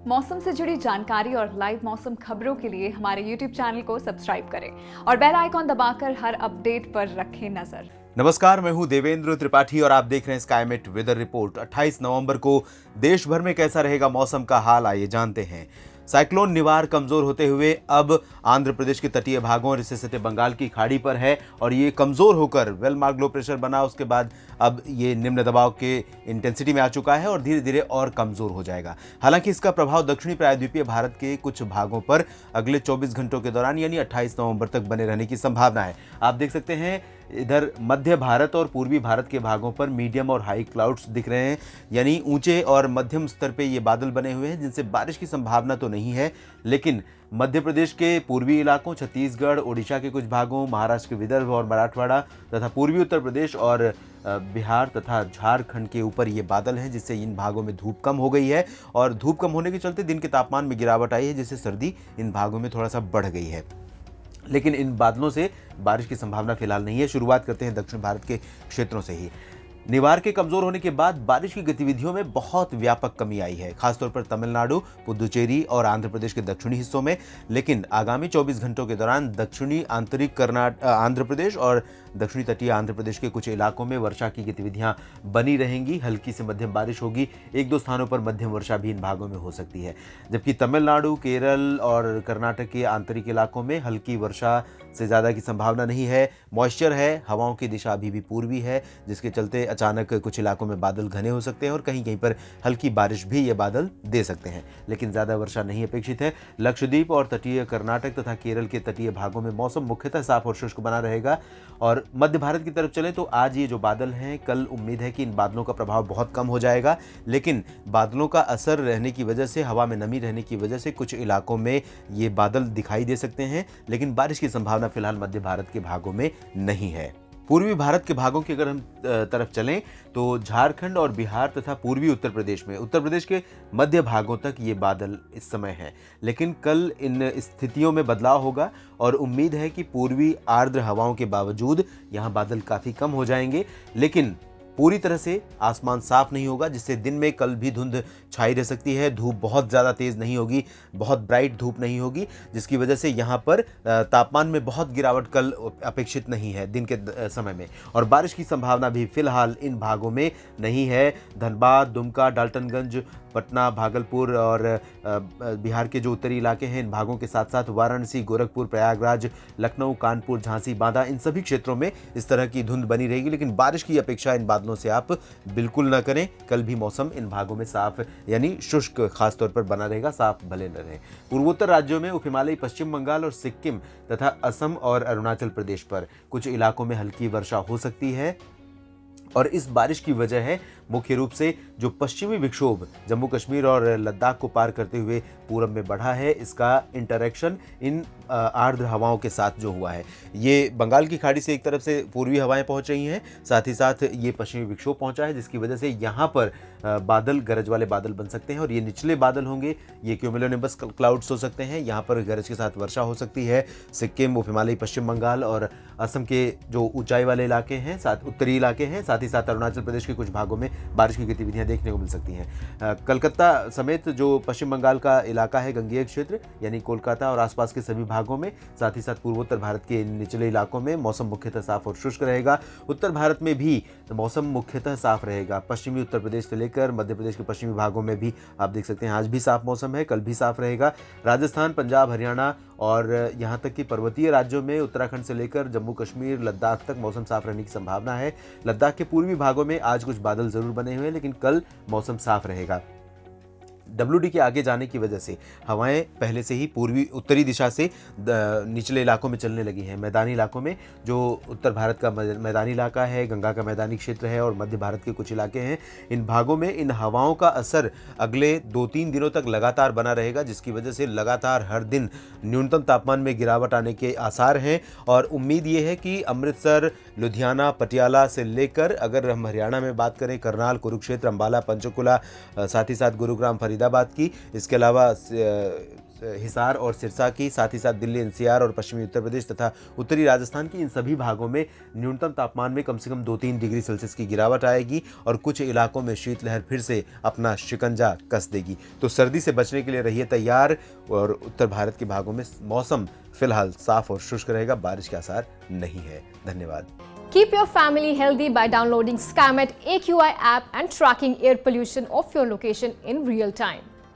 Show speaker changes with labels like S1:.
S1: मौसम से जुड़ी जानकारी और लाइव मौसम खबरों के लिए हमारे YouTube चैनल को सब्सक्राइब करें और बेल आइकॉन दबाकर हर अपडेट पर रखें नजर।
S2: नमस्कार, मैं हूं देवेंद्र त्रिपाठी और आप देख रहे हैं स्काईमेट वेदर रिपोर्ट। 28 नवंबर को देश भर में कैसा रहेगा मौसम का हाल, आइए जानते हैं। साइक्लोन निवार कमजोर होते हुए अब आंध्र प्रदेश के तटीय भागों और इससे सटे बंगाल की खाड़ी पर है और ये कमजोर होकर वेल मार्क लो प्रेशर बना। उसके बाद अब ये निम्न दबाव के इंटेंसिटी में आ चुका है और धीरे धीरे और कमजोर हो जाएगा। हालांकि इसका प्रभाव दक्षिणी प्रायद्वीपीय भारत के कुछ भागों पर अगले 24 घंटों के दौरान यानी 28 नवंबर तक बने रहने की संभावना है। आप देख सकते हैं इधर मध्य भारत और पूर्वी भारत के भागों पर मीडियम और हाई क्लाउड्स दिख रहे हैं, यानी ऊंचे और मध्यम स्तर पे ये बादल बने हुए हैं जिनसे बारिश की संभावना तो नहीं है। लेकिन मध्य प्रदेश के पूर्वी इलाकों, छत्तीसगढ़, ओडिशा के कुछ भागों, महाराष्ट्र के विदर्भ और मराठवाड़ा तथा पूर्वी उत्तर प्रदेश और बिहार तथा झारखंड के ऊपर ये बादल हैं, जिससे इन भागों में धूप कम हो गई है और धूप कम होने के चलते दिन के तापमान में गिरावट आई है, जिससे सर्दी इन भागों में थोड़ा सा बढ़ गई है। लेकिन इन बादलों से बारिश की संभावना फिलहाल नहीं है। शुरुआत करते हैं दक्षिण भारत के क्षेत्रों से ही। निवार के कमजोर होने के बाद बारिश की गतिविधियों में बहुत व्यापक कमी आई है, खासतौर पर तमिलनाडु, पुदुचेरी और आंध्र प्रदेश के दक्षिणी हिस्सों में। लेकिन आगामी 24 घंटों के दौरान दक्षिणी आंतरिक आंध्र प्रदेश और दक्षिणी तटीय आंध्र प्रदेश के कुछ इलाकों में वर्षा की गतिविधियां बनी रहेंगी। हल्की से मध्यम बारिश होगी, एक दो स्थानों पर मध्यम वर्षा भी इन भागों में हो सकती है। जबकि तमिलनाडु, केरल और कर्नाटक के आंतरिक इलाकों में हल्की वर्षा से ज़्यादा की संभावना नहीं है। मॉइस्चर है, हवाओं की दिशा अभी भी पूर्वी है, जिसके चलते अचानक कुछ इलाकों में बादल घने हो सकते हैं और कहीं कहीं पर हल्की बारिश भी ये बादल दे सकते हैं। लेकिन ज़्यादा वर्षा नहीं अपेक्षित है। लक्षद्वीप और तटीय कर्नाटक तथा केरल के तटीय भागों में मौसम मुख्यतः साफ और शुष्क बना रहेगा। और मध्य भारत की तरफ चलें तो आज ये जो बादल हैं, कल उम्मीद है कि इन बादलों का प्रभाव बहुत कम हो जाएगा। लेकिन बादलों का असर रहने की वजह से, हवा में नमी रहने की वजह से कुछ इलाकों में ये बादल दिखाई दे सकते हैं, लेकिन बारिश की संभावना फिलहाल मध्य भारत के भागों में नहीं है। पूर्वी भारत के भागों की अगर हम तरफ चलें तो झारखंड और बिहार तथा पूर्वी उत्तर प्रदेश में, उत्तर प्रदेश के मध्य भागों तक ये बादल इस समय हैं। लेकिन कल इन स्थितियों में बदलाव होगा और उम्मीद है कि पूर्वी आर्द्र हवाओं के बावजूद यहाँ बादल काफ़ी कम हो जाएंगे। लेकिन पूरी तरह से आसमान साफ नहीं होगा, जिससे दिन में कल भी धुंध छाई रह सकती है। धूप बहुत ज़्यादा तेज़ नहीं होगी, बहुत ब्राइट धूप नहीं होगी, जिसकी वजह से यहाँ पर तापमान में बहुत गिरावट कल अपेक्षित नहीं है दिन के समय में। और बारिश की संभावना भी फिलहाल इन भागों में नहीं है। धनबाद, दुमका, डाल्टनगंज, पटना, भागलपुर और बिहार के जो उत्तरी इलाके हैं, इन भागों के साथ साथ वाराणसी, गोरखपुर, प्रयागराज, लखनऊ, कानपुर, झांसी, बांदा, इन सभी क्षेत्रों में इस तरह की धुंध बनी रहेगी। लेकिन बारिश की अपेक्षा इन बादलों से आप बिल्कुल न करें। कल भी मौसम इन भागों में साफ यानी शुष्क खासतौर पर बना रहेगा, साफ भले न रहे। पूर्वोत्तर राज्यों में उप हिमालयी पश्चिम बंगाल और सिक्किम तथा असम और अरुणाचल प्रदेश पर कुछ इलाकों में हल्की वर्षा हो सकती है। और इस बारिश की वजह है मुख्य रूप से जो पश्चिमी विक्षोभ जम्मू कश्मीर और लद्दाख को पार करते हुए पूरब में बढ़ा है, इसका इंटरेक्शन इन आर्द्र हवाओं के साथ जो हुआ है। ये बंगाल की खाड़ी से एक तरफ से पूर्वी हवाएं पहुंच रही हैं, साथ ही साथ ये पश्चिमी विक्षोभ पहुंचा है, जिसकी वजह से यहाँ पर बादल, गरज वाले बादल बन सकते हैं। और ये निचले बादल होंगे, ये क्यूमुलोनिम्बस क्लाउड्स हो सकते हैं, यहाँ पर गरज के साथ वर्षा हो सकती है। सिक्किम, उप हिमालयी पश्चिम बंगाल और असम के जो ऊंचाई वाले इलाके हैं, साथ उत्तरी इलाके हैं, साथ ही साथ अरुणाचल प्रदेश के कुछ भागों में बारिश की गतिविधियां देखने को मिल सकती हैं। कलकत्ता समेत जो पश्चिम बंगाल का इलाका है, गंगेय क्षेत्र यानी कोलकाता और आसपास के सभी भागों में, साथ ही साथ पूर्वोत्तर भारत के निचले इलाकों में मौसम मुख्यतः साफ और शुष्क रहेगा। उत्तर भारत में भी मौसम मुख्यतः साफ रहेगा। पश्चिमी उत्तर प्रदेश से लेकर मध्य प्रदेश के पश्चिमी भागों में भी आप देख सकते हैं आज भी साफ मौसम है, कल भी साफ रहेगा। राजस्थान, पंजाब, हरियाणा और यहाँ तक कि पर्वतीय राज्यों में उत्तराखंड से लेकर जम्मू कश्मीर, लद्दाख तक मौसम साफ रहने की संभावना है। लद्दाख के पूर्वी भागों में आज कुछ बादल जरूर बने हुए हैं, लेकिन कल मौसम साफ रहेगा। WD के आगे जाने की वजह से हवाएं पहले से ही पूर्वी उत्तरी दिशा से निचले इलाकों में चलने लगी हैं। मैदानी इलाकों में, जो उत्तर भारत का मैदानी इलाका है, गंगा का मैदानी क्षेत्र है और मध्य भारत के कुछ इलाके हैं, इन भागों में इन हवाओं का असर अगले 2-3 दिनों तक लगातार बना रहेगा, जिसकी वजह से लगातार हर दिन न्यूनतम तापमान में गिरावट आने के आसार हैं। और उम्मीद ये है कि अमृतसर, लुधियाना, पटियाला से लेकर अगर हम हरियाणा में बात करें, करनाल, कुरुक्षेत्र, अंबाला, पंचकुला, साथ ही साथ गुरुग्राम, फरीदाबाद की, इसके अलावा हिसार और सिरसा की, साथ ही साथ दिल्ली एनसीआर और पश्चिमी उत्तर प्रदेश तथा उत्तरी राजस्थान की इन सभी भागों में न्यूनतम तापमान में कम से कम 2-3 डिग्री सेल्सियस की गिरावट आएगी और कुछ इलाकों में शीतलहर फिर से अपना शिकंजा कस देगी। तो सर्दी से बचने के लिए रहिए तैयार और उत्तर भारत के भागों में मौसम फिलहाल साफ और शुष्क रहेगा, बारिश के आसार नहीं है। धन्यवाद।
S3: Keep your family healthy by downloading Skymet AQI app and tracking air pollution of your location in real time.